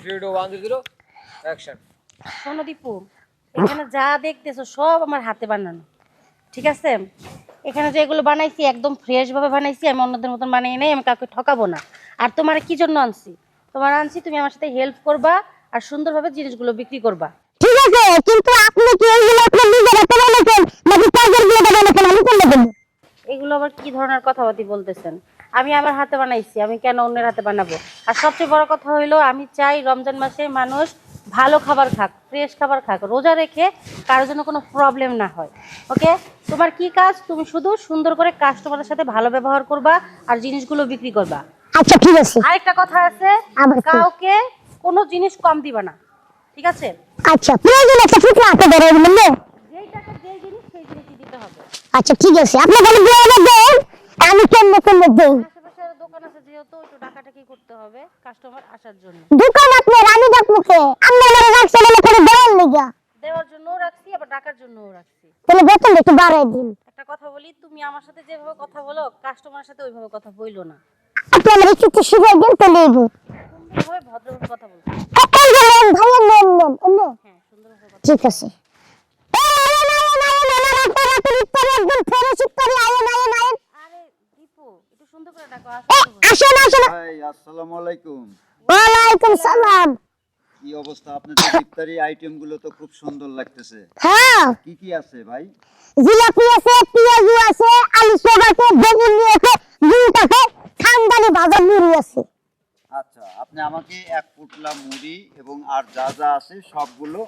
3 2 1 0 action. শোনো দীপু, এখানে যা দেখতেছো সব আমার হাতে বানানো, ঠিক আছে? এখানে যে এগুলো বানাইছি একদম ফ্রেশ ভাবে বানাইছি, আমি অন্যদের মতন বানিয়ে নেই, আমি কাউকে ঠকাবো না। আর তোমার কি জন্য আনছি? তোমার আনছি তুমি আমার সাথে হেল্প করবা আর সুন্দরভাবে জিনিসগুলো বিক্রি করবা। ঠিক আছে, কিন্তু আপনি কি এইগুলো আপনার নিজের হাতে বানাইছেন নাকি কাজের গুলো বানাইছেন? আমি কোনটা দেব? এগুলো আবার কি ধরনের কথাবার্তা বলতেছেন? আমি আমার হাতে বানাইছি, আমি কেন অন্যের হাতে বানাবো? আর সবচেয়ে বড় কথা হইলো, আমি চাই রমজান মাসে মানুষ ভালো খাবার খাক, ফ্রেশ খাবার খাক, রোজা রেখে কারোর জন্য কোনো প্রবলেম না হয়। ওকে, তোমার কি কাজ? তুমি শুধু সুন্দর করে কাস্টমারের সাথে ভালো ব্যবহার করবা আর জিনিসগুলো বিক্রি করবা। আচ্ছা ঠিক আছে। আরেকটা কথা আছে, আবার কি? কাউকে কোনো জিনিস কম দিবা না, ঠিক আছে? আচ্ছা, প্রয়োজন একটা ঠিক আছে ধরে বললে। যেই টাকা যেই জিনিস সেই জিনিসই দিতে হবে। আচ্ছা ঠিক আছে, আপনি খালি দিয়ে দেন, আমি কেমনে কেমনে দেই। আশেপাশে আরো দোকান আছে, যেহেতু একটু টাকাটাকি করতে হবে কাস্টমার আসার জন্য। দোকান আপনার, আমি ডাকবো কে? আপনি আমার রাখছেন এনে করে দেওয়ার লিগা। দেওয়ার জন্যও রাখছি, আবার টাকার জন্যও রাখছি। তাহলে বেতন একটু বাড়াই দিন। একটা কথা বলি, তুমি আমার সাথে যেভাবে কথা বলো কাস্টমারের সাথে ওইভাবে কথা বইলো না। আপনি আমার একটু শিখাই দেন তাহলে এগো। সুন্দরভাবে ভদ্রভাবে কথা বলছো। এই যে নেন ভাইয়া, নেন নেন এনে। হ্যাঁ, সুন্দরভাবে কথা। ঠিক আছে। আরে দীপু, একটু সুন্দর করে ডাকো। আসেন আসেন। ভাই আসসালামু আলাইকুম। ওয়ালাইকুম সালাম। কি অবস্থা? আপনাদের ইফতারি আইটেম গুলো তো খুব সুন্দর লাগতেছে। হ্যাঁ, কি কি আছে ভাই? জিলাপি আছে, পেঁয়াজু আছে, আলু চপ আছে, বেগুনি আছে, দুধ আছে, খানদানি ভাজা মুড়ি আছে। আচ্ছা, আপনি আমাকে এক পুটলা মুড়ি এবং আর যা যা আছে সবগুলো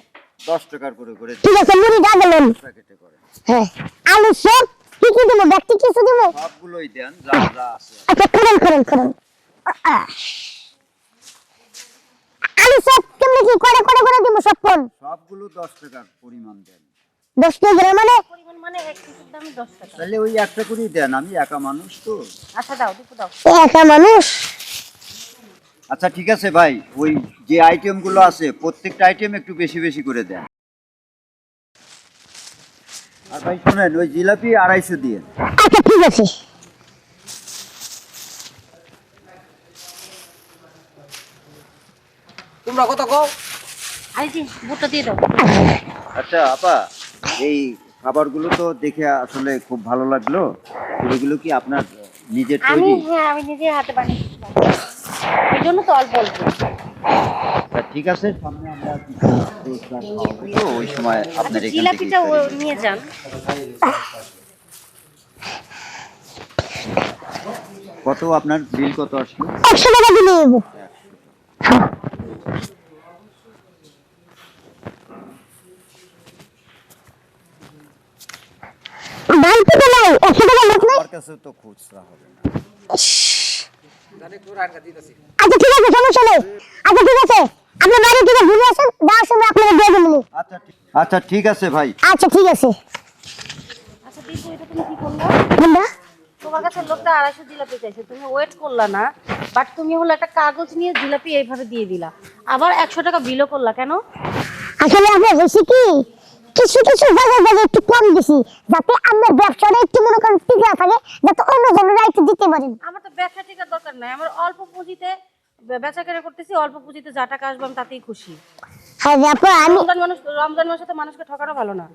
10 টাকার করে করে ঠিক আছে, মুড়ি ডাকলেন। প্যাকেটে করে হ্যাঁ, আলু চপ কি কি দেবো? ব্যক্তি কিছু দেবো? সবগুলোই দেন যা যা আছে। আচ্ছা, করেন করেন করেন। আলু চপ কেমনে কি করে করে করে দেবো? সব কোন সবগুলো 10 টাকার পরিমাণ দেন। 10 টাকা মানে? পরিমাণ মানে এক পিসের দামে 10 টাকা। তাহলে ওই একটা করেই দেন, আমি একা মানুষ তো। আচ্ছা দাও দীপু, দাও। একা মানুষ। আচ্ছা ঠিক আছে ভাই, ওই যে আইটেম গুলো আছে প্রত্যেকটা আইটেম একটু বেশি বেশি করে দেন। আর ভাই শুনেন, ওই জিলাপি 250 দিয়ে। আচ্ছা ঠিক আছে। তোমরা কত কও? আরে জি, বুটটা দিয়ে দাও। আচ্ছা আপা, এই খাবারগুলো তো দেখে আসলে খুব ভালো লাগলো। এগুলো কি আপনার নিজের তৈরি? আমি নিজে হাতে বানিয়েছি, এই জন্য তো অল্প অল্প। আচ্ছা, ঠিক আছে, সামনে আমরা কিছু পুরস্কার খাওয়াবো তো, ওই সময় আপনার এখান থেকে জিলাপিটা নিয়ে যান। কত আপনার বিল কত আসলো? 100 টাকা দিলে দেবো। বালতি তো নাই, 100 টাকা নোট নাই। আমার কাছে তো খুচরা হবে না। জানি তোরা আটকা দিতেছি। আচ্ছা ঠিক আছে, সমস্যা নেই। আচ্ছা ঠিক আছে, আপনি বাড়ি থেকে ঘুরে আসেন, যাওয়ার সময় আপনাকে দিয়ে দেবো। আচ্ছা ঠিক আছে ভাই। আচ্ছা ঠিক আছে। আচ্ছা দীপু, এটা তুমি কি করলা? বন্ধা, তোমার কাছে লোকটা 250 জিলাপি চাইছে, তুমি ওয়েট করলা না, বাট তুমি হলো একটা কাগজ নিয়ে জিলাপি এইভাবে দিয়ে দিলা, আবার 100 টাকা বিলও করলা কেন? আসলে আপনার হয়েছে কি, কিছু কিছু জায়গায় জায়গায় একটু কম দিছি, যাতে আপনার ব্যবসাটা একটু মনে করেন টিকে থাকে, যাতে অন্য জনেরা একটু দিতে পারেন। আমার তো ব্যবসা টিকার দরকার নাই, আমার অল্প পুঁজিতে বেচা কেনা করতেছি, অল্প পুঁজিতে যা টাকা আসবে আমি তাতেই খুশি। হ্যাঁ আপা, রমজান মাসে তো মানুষকে ঠকানো ভালো না।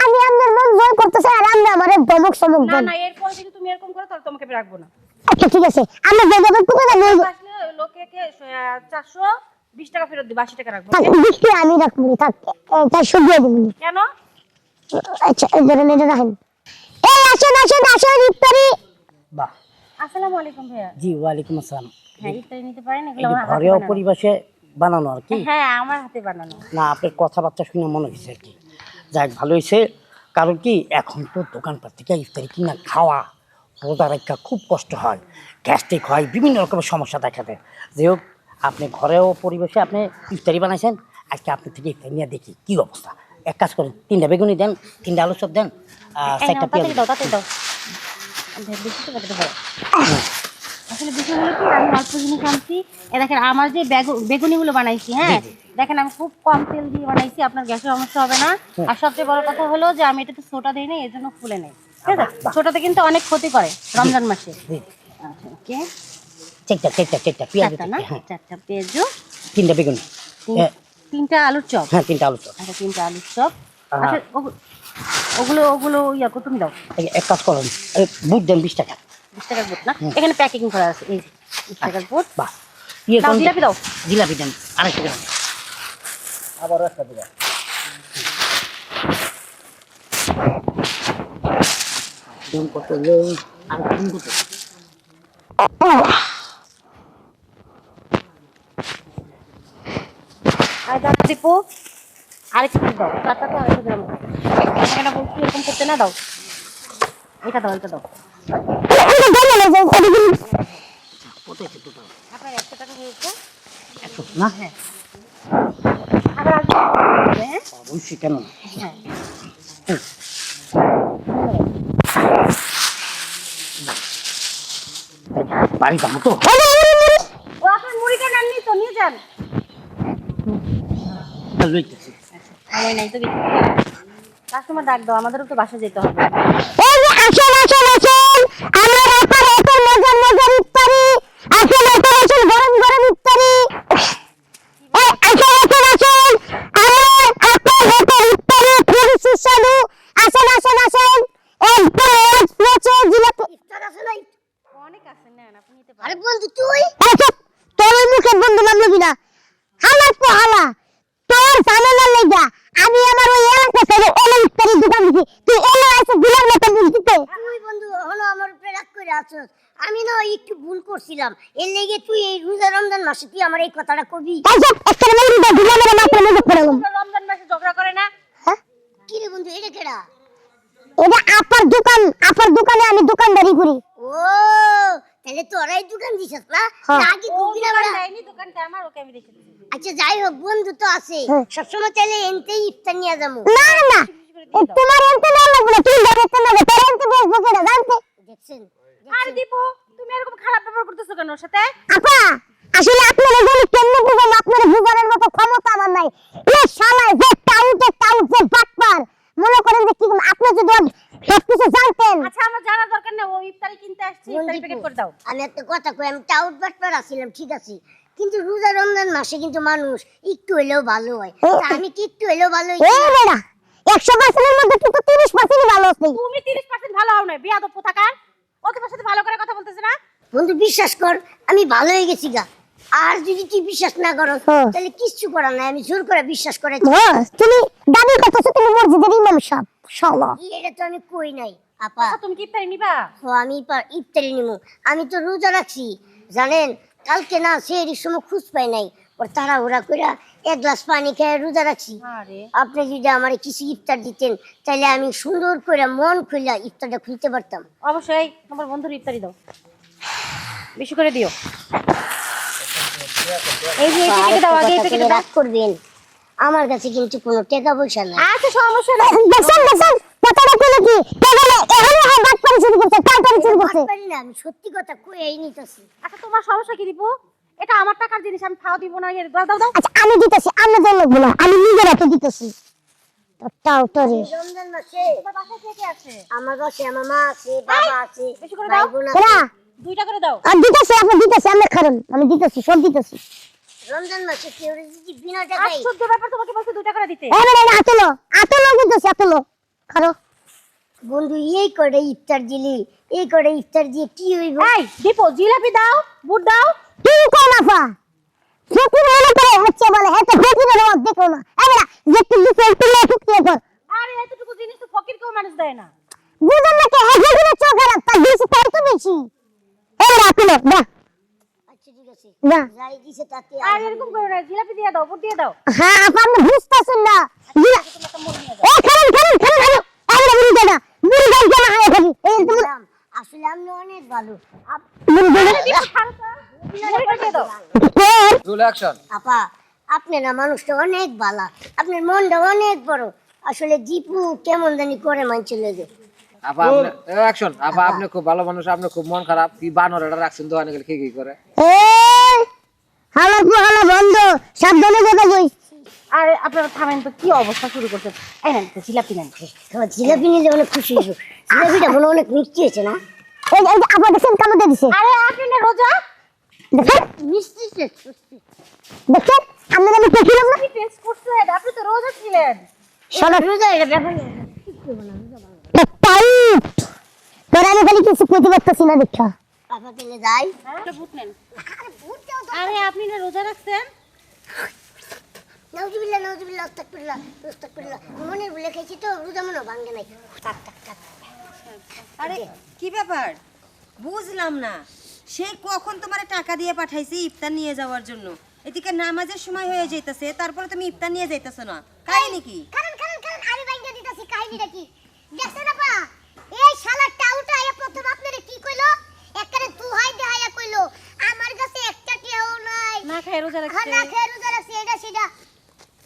আমি আপনার মন জয় করতেছি, আর আপনি আমার ধমক সমক না দেন। না, এরপর যদি তুমি এরকম করো তাহলে তোমাকে আমি রাখবো না। আচ্ছা ঠিক আছে, আমরা যে যাবেন কোথা যাবেন? আসলে লোকে 420 টাকা ফেরত দিবে, 80 টাকা রাখবো। থাক, বৃষ্টি আমি রাখবো, থাক, তাই সরিয়ে দেবেন। কেন? আচ্ছা, এই ধরেন এটা রাখেন। এই আসেন আসেন আসেন, ইফতারি। বাহ, আসসালামু আলাইকুম ভাইয়া। জি ওয়ালাইকুম আসসালাম। হ্যাঁ, ইফতারি নিতে পারেন, এই এগুলো যে আমার হাতে ঘরেও বানানো। পরিবেশে বানানো আর কি। হ্যাঁ, আমার হাতে বানানো। না, আপনার কথাবার্তা শুনে মনে হয়েছে আর কি। যাক, ভালো হয়েছে। কারণ কি, এখন তো দোকানপাট থেকে ইফতারি কিনা খাওয়া রোজা রাখা খুব কষ্ট হয়, গ্যাস্ট্রিক হয়, বিভিন্ন রকমের সমস্যা দেখা দেয়। যাই হোক, আপনি ঘরেও পরিবেশে আপনি ইফতারি বানাইছেন, আজকে আপনি থেকে ইফতারি নিয়ে দেখি কী অবস্থা। এক কাজ করেন, 3টা বেগুনি দেন, 3টা আলু চপ দেন, এই 4টা নাও, পেঁয়াজ। তাড়াতাড়ি দাও, তাড়াতাড়ি দাও। বেশি তো কত হয়? আসলে বিষয় হলো কি, আমি অল্প জিনিস আনছি। দেখেন আমার যে বেগুনিগুলো বানাইছি, হ্যাঁ দেখেন আমি খুব কম তেল দিয়ে বানাইছি, আপনার গ্যাসের সমস্যা হবে না। আর সবচেয়ে বড় কথা হলো যে আমি এটাতে সোডা দিই না, এর জন্য ফুলে নেই, ঠিক আছে? সোডাতে কিন্তু অনেক ক্ষতি করে রমজান মাসে। আচ্ছা ওকে, 4টা পেঁয়াজ। চারটা না, হ্যাঁ, 4টা পেঁয়াজও, 3টা বেগুনি। তিনটা আলুর চপ। হ্যাঁ 3টা আলু চপ। আচ্ছা 3টা আলুর চপ। হ্যাঁ। আচ্ছা ওগুলো ইয়া কো তুমি দাও। এক কাজ করুন, বুট দেন 20 টাকা। 20 টাকার বুট না? এখানে প্যাকেজিং করা আছে এই যে 20 টাকার বুট। বাহ, ইয়ে দাও করুন, জিলাপি দাও। জিলাপি দেন আরেকটা দেন। আবার একটা দিবা। দেন কত দেন আর কোন কত? আর দাও দীপু আরেকটু দাও। চারটা তো আরেকটু দিলাম। এখানে বলছি এরকম করতে না, দাও এটা দাও। এটা দম না যে ওদিকে কত আছে টোটাল? আপনার 100 টাকা হয়েছে। 100 না? হ্যাঁ আবার আসবে হ্যাঁ অবশ্যই, কেন না? হ্যাঁ বাড়ি যাবো তো। ও আপনার মুড়িটা নেননি তো, নিয়ে যান। লইতেছি। আমি নাই তো বেশি কাস্টমার ডাক দাও, আমাদেরও তো বাসা যেতে হবে। এই যে আসল আমার আপার এত মজার ইফতারি, আসল গরম ইফতারি। এই আসল আমার আপার এত ইফতারি খুব সুস্বাদু। আসল একদম মজা জিলাপি ইফতার আছে নাই? অনেক আছে, নেন আপনি নিতে আরে পারেন। বন্ধু তুই আচ্ছা তোর মুখে বন্ধু নাম লবি না। হালা তো হালা তোর ঝামেলা লেগা আমি আমার ওই এলাকা থেকে এলে ইফতারি দোকান দিছি, তুই এলে এসে দিলার মতো বুঝতে। তুই বন্ধু হলো আমার উপরে রাগ করে আছস। আমি না একটু ভুল করছিলাম, এর লেগে তুই এই রোজা রমজান মাসে তুই আমার এই কথাটা কবি। আচ্ছা একটা মেরে দে দিলার মতো মাত্র মনে করলাম। রমজান মাসে ঝগড়া করে না? হ্যাঁ কি রে বন্ধু, এটা কেডা? এটা আপার দোকানে আমি দোকানদারি করি। ও তাহলে তোরাই দোকান দিছস না? হ্যাঁ। তা আগে ও কবি না দোকান বড়া? দেয়নি, দোকানটা আমার, ওকে আমি রেখে দিয়েছি। আচ্ছা যাই হোক, বন্ধু তো আছে, হ্যাঁ। সবসময় তাহলে এনতেই ইফতার নিয়ে যাবো। না তোমার এনতে না লাগবে না, তুই দেখতে না তোর এনতে বসবো কেন জানতে। দেখছেন আর দীপু তুমি এরকম খারাপ ব্যবহার করতেছো কেন ওর সাথে? আপা আসলে আপনারা বলি কেমনে বুঝাবো, আপনারা বুঝানোর মতো ক্ষমতা আমার নাই। এ শালা যে টাউট যে বাটপার, মনে করেন যে কি আপনি যদি সবকিছু জানতেন। আচ্ছা আমার জানার দরকার নেই, ও ইফতারি কিনতে আসছে, ইফতারি প্যাকেট করে দাও। আমি একটা কথা কই, আমি টাউট বাটপার আছিলাম ঠিক আছে, কিন্তু রোজা রমজান মাসে কিন্তু মানুষ একটু হলেও ভালো হয়। তা আমি কি একটু হলেও ভালো এ হই? বেড়া 100% এর মধ্যে কিন্তু 30% ভালো আছে। তুমি 30% ভালো হও না, বিয়াদব কোথাকার। ও তোমার সাথে ভালো করে কথা বলতেছে না? বন্ধু বিশ্বাস কর, আমি ভালো হয়ে গেছি গা। আর যদি তুই বিশ্বাস না করো হ্যাঁ। তাহলে কিচ্ছু করার নাই, আমি জোর করে বিশ্বাস করে। হ্যাঁ তুমি দাবি করতেছো তুমি মসজিদের ইমাম সাহেব শালা। এটা তো আমি কই নাই আপা। আচ্ছা তুমি কি ইফতারি নিবা? ও আমি ইফতারি নিমু, আমি তো রোজা রাখছি জানেন। কালকে না সেহরির সময় খুঁজ পাই নাই, ওর তাড়াহুড়া কইরা 1 গ্লাস পানি খেয়ে রোজা রাখছি। আরে আপনি যদি আমার কিছু ইফতার দিতেন তাহলে আমি সুন্দর করে মন খুলে ইফতারটা খুলতে পারতাম। অবশ্যই তোমার বন্ধুর ইফতারি দাও, বেশি করে দিও। এই যে এই প্যাকেটে দাও, আগে এই প্যাকেটে দাও। রাগ করবেন, আমার কাছে কিন্তু কোনো টাকা পয়সা নাই। আচ্ছা সমস্যা নাই। দেখছেন কথাটা কইলো কি তাহলে এখানে বাট করে শুরু করতে কাউন্টারে শুরু করতে। পারি না, আমি সত্যি কথা কই নিতেছি। আচ্ছা তোমার সমস্যা কি দীপু? এটা আমার টাকার জিনিস, আমি খাওয়া দিব না। দাও দাও দাও। আচ্ছা আমি দিতেছি, আমি দেন লাগবো না, আমি নিজের হাতে দিতেছি। টাউটারে রমজান মাসে তোমার বাসায় কে কে আছে? আমার কাছে আমার মা আছে, বাবা আছে, বেশি করে ভাই দাও। বোন ওরা আছে। 2টা করে দাও। আর দিতেছি, আপনি দিতেছি, আমি খারান আমি দিতেছি, সব দিতেছি। রমজান মাসে কেউ যদি বিনা টাকায় আশ্চর্য ব্যাপার, তোমাকে বলছে 2টা করে দিতে। এবারে আতলো দিতেছি, আতলো খারো। বন্ধু এই করে ইফতার দিলি, এই করে ইফতার দিয়ে কি হইব? এই দীপু জিলাপি দাও, বুট দাও। তুই কোন আফা ফকির মনে করে হচ্ছে বলে এত ফকিরের রোদ দেখো না। এবারে যে তুই দিতে তুই ফুকিয়ে কর আরে এতটুকু জিনিস তো ফকির কেউ মানুষ দেয় না। বুঝুন না কে হেগিরে চোখারা তা দিছি তাই তো বেশি। এবারে আতলো দা আচ্ছা ঠিক আছে, দা। যাই দিছে তাতে আর এরকম করো না, জিলাপি দিয়ে দাও, বুট দিয়ে দাও। হ্যাঁ আপা আপনি বুঝতেছেন না। তুমি একটা মুড়ি নিয়ে যাও। এ খারান এবারে মুড়ি দে না, মুড়ি দাও জানা হয় খালি এই তুমি বললাম, আসলে আমি অনেক ভালো। মুড়ি দে না। দীপু ছাড়ো তো, মুড়িটা দিয়ে দাও। Rule action. আপা আপনি না মানুষটা অনেক ভালো, আপনার মনটা অনেক বড়। আসলে দীপু কেমন জানি করে মানছে লেগে। আপা আপনি অ্যাকশন। আপা আপনি খুব ভালো মানুষ, আপনি খুব মন খারাপ। কি বানর এটা রাখছেন দোকানে গেলে কি করে? এই হালা বন্ধ সাবধানে যেতে কই। আর আপনারা থামেন তো, কি অবস্থা শুরু করছেন? এই নেন তো জিলাপি নেন। তোমার জিলাপি নিলে অনেক খুশি হইব। জিলাপিটা মনে অনেক মিষ্টি হয়েছে না? এই যে আপা দেখেন কেমন দিছে আরে আপনি না রোজা? দেখেন মিষ্টি দেখেন আমরা আমি ছিলাম না টেস্ট করছেন আপনি তো রোজা ছিলেন শোনো রোজা এটা ব্যাপার না। টাইট তোর আমি খালি কিছু কইতে পারতেছি না দেখা আপা পেলে যাই ভূত নেন আরে ভূত দাও তো। আরে আপনি না রোজা রাখছেন নাউজুবিল্লাহ নাউজুবিল্লাহ আস্তাগফিরুল্লাহ আস্তাগফিরুল্লাহ মনের ভুলে খাইছি তো রোজা মনে ভাঙে নাই থাক থাক থাক আরে কি ব্যাপার বুঝলাম না সে কখন তোমার টাকা দিয়ে পাঠাইছি ইফতার নিয়ে যাওয়ার জন্য এদিকে নামাজের সময় হয়ে যাইতেছে তারপরে তুমি ইফতার নিয়ে যাইতেছো না কাহিনী কি কারণ আমি ভাঙে দিতাছি কাহিনীটা কি দেখছেন আপা এই শালা টাউটা আয়া প্রথম আপনারে কি কইলো একবারে দুহাই দেহাইয়া কইলো আমার কাছে একটা টিয়াও নাই না খাই রোজা হ্যাঁ রাখছে না খেয়ে রোজা রাখছি এটা সেটা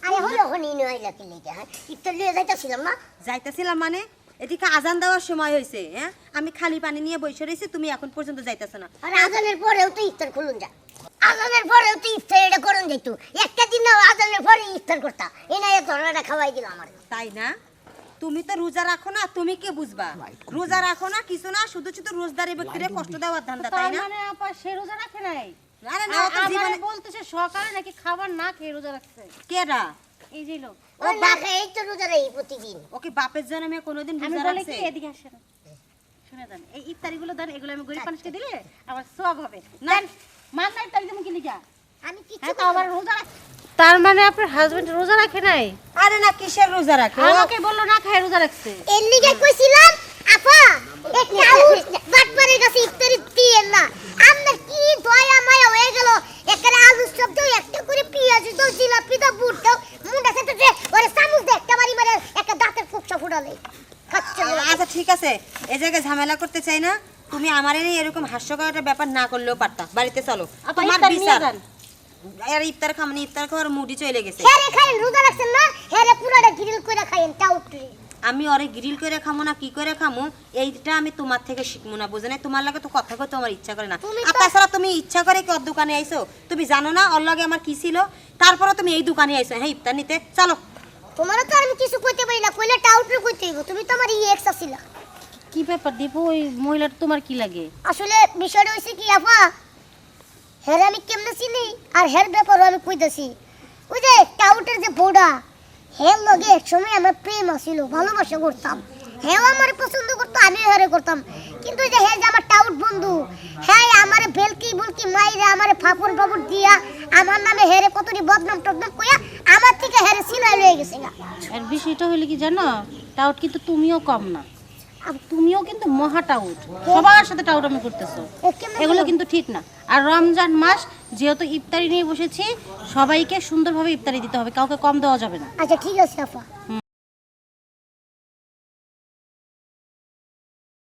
আরে হলো হনি নইলা কি লিখে হ্যাঁ ইফতার লিয়ে যাইতাছিলাম না যাইতেছিলাম মানে এদিকে আজান দেওয়ার সময় হয়েছে হ্যাঁ আমি খালি পানি নিয়ে বসে রয়েছি তুমি এখন পর্যন্ত যাইতেছো না আর আজানের পরেও তো ইফতার খুলুন যা আজানের পরেও তো ইফতার এটা করুন যাইত একটা দিন না আজানের পরে ইফতার করতা এনা এ ধরনেরটা খাওয়াই দিল আমার তাই না তুমি তো রোজা রাখো না তুমি কি বুঝবা রোজা রাখো না কিছু না শুধু শুধু রোজদারি ব্যক্তিরে কষ্ট দেওয়ার ধান্দা তাই তার না মানে আপা সে রোজা রাখে নাই আরে না ও তো আমারে জীবনে বলতেছে সকালে নাকি খাবার না খেয়ে রোজা রাখছে কেডা এই যে লোক ও না খাই তো রোজা রাই প্রতিদিন ওকে বাপের জন্মে কোনোদিন আমি রোজা বলি কি রাখছে এদিকে আসেন শুনে দেন এই ইফতারিগুলো দেন এগুলো আমি গরিব মানুষকে দিলে আমার সব হবে দেন মান নাই তাই তুমি কি লিখা আমি কিছু হ্যাঁ তো আবার রোজা তার মানে আপনার হাজবেন্ড রোজা রাখে নাই আরে না কিসের রোজা রাখে ও আমাকে বললো না খায় রোজা রাখছে এর লিগে কইছিলাম আপা একটা বাটপারের কাছে ইফতারি দিয়েন না আমরা কি দয়া মায়া হয়ে গেল এখানে আলু সব দাও একটা করে পেঁয়াজ দাও জিলাপি দাও বুট দাও মুন্ডা সাথে দে ওরে চামচ দে একটা বাড়ি মারে একটা দাঁতের ফুকসা ফুটালে খাচ্ছে না। আচ্ছা ঠিক আছে এই জায়গায় ঝামেলা করতে চাই না তুমি আমার এই এরকম হাস্যকর একটা ব্যাপার না করলেও পারতা বাড়িতে চলো আপা তোমার ইফতার নিয়ে বিচার যান। আর ইফতার খামনি ইফতার খাওয়ার মুডি চলে গেছে হেরে খাইন রোজা রাখছেন না হেরে পুরাটা গ্রিল করে খাইন টাউটরি আমি ওরে গ্রিল করে খামো না কি করে খামো এইটা আমি তোমার থেকে শিখবো না বুঝে না তোমার লাগে তো কথা কইতে আমার ইচ্ছা করে না তুমি আর তাছাড়া তুমি ইচ্ছা করে কি ওর দোকানে আইছো তুমি জানো না ওর লগে আমার কি ছিল তারপরে তুমি এই দোকানে আইছো হ্যাঁ ইফতার নিতে চলো তোমারও তো আমি কিছু কইতে পারি না কইলে টাউটরি কইতে হইব তুমি তো আমার এক্স আছিলা কি ব্যাপার দীপু ওই মহিলাটা তোমার কি লাগে আসলে বিষয়টা হইছে কি আপা হের আমি কেমনে চিনি আর হের ব্যাপারও আমি কইতাছি ওই যে টাউটের যে বউটা হের লগে একসময় আমার প্রেম আছিল ভালোবাসা করতাম হেও আমার পছন্দ করতো আমিও হেরে করতাম কিন্তু এই যে হে যে আমার টাউট বন্ধু হ্যাঁ আমারে বেলকি বুলকি মাইরে আমারে ফাপড় ফাপড় দিয়া আমার নামে হেরে কতটি বদনাম টদনাম কইয়া আমার থেকে হেরে সিনাই লয়ে গেছে না আর বিষয়টা হলো কি জানো টাউট কিন্তু তুমিও কম না আর তুমিও কিন্তু মহা টাউট সবার সাথে টাউট আমি করতেছো এগুলো কিন্তু ঠিক না আর রমজান মাস যেহেতু ইফতারি নিয়ে বসেছি সবাইকে সুন্দরভাবে ইফতারি দিতে হবে কাউকে কম দেওয়া যাবে না আচ্ছা ঠিক আছে আপা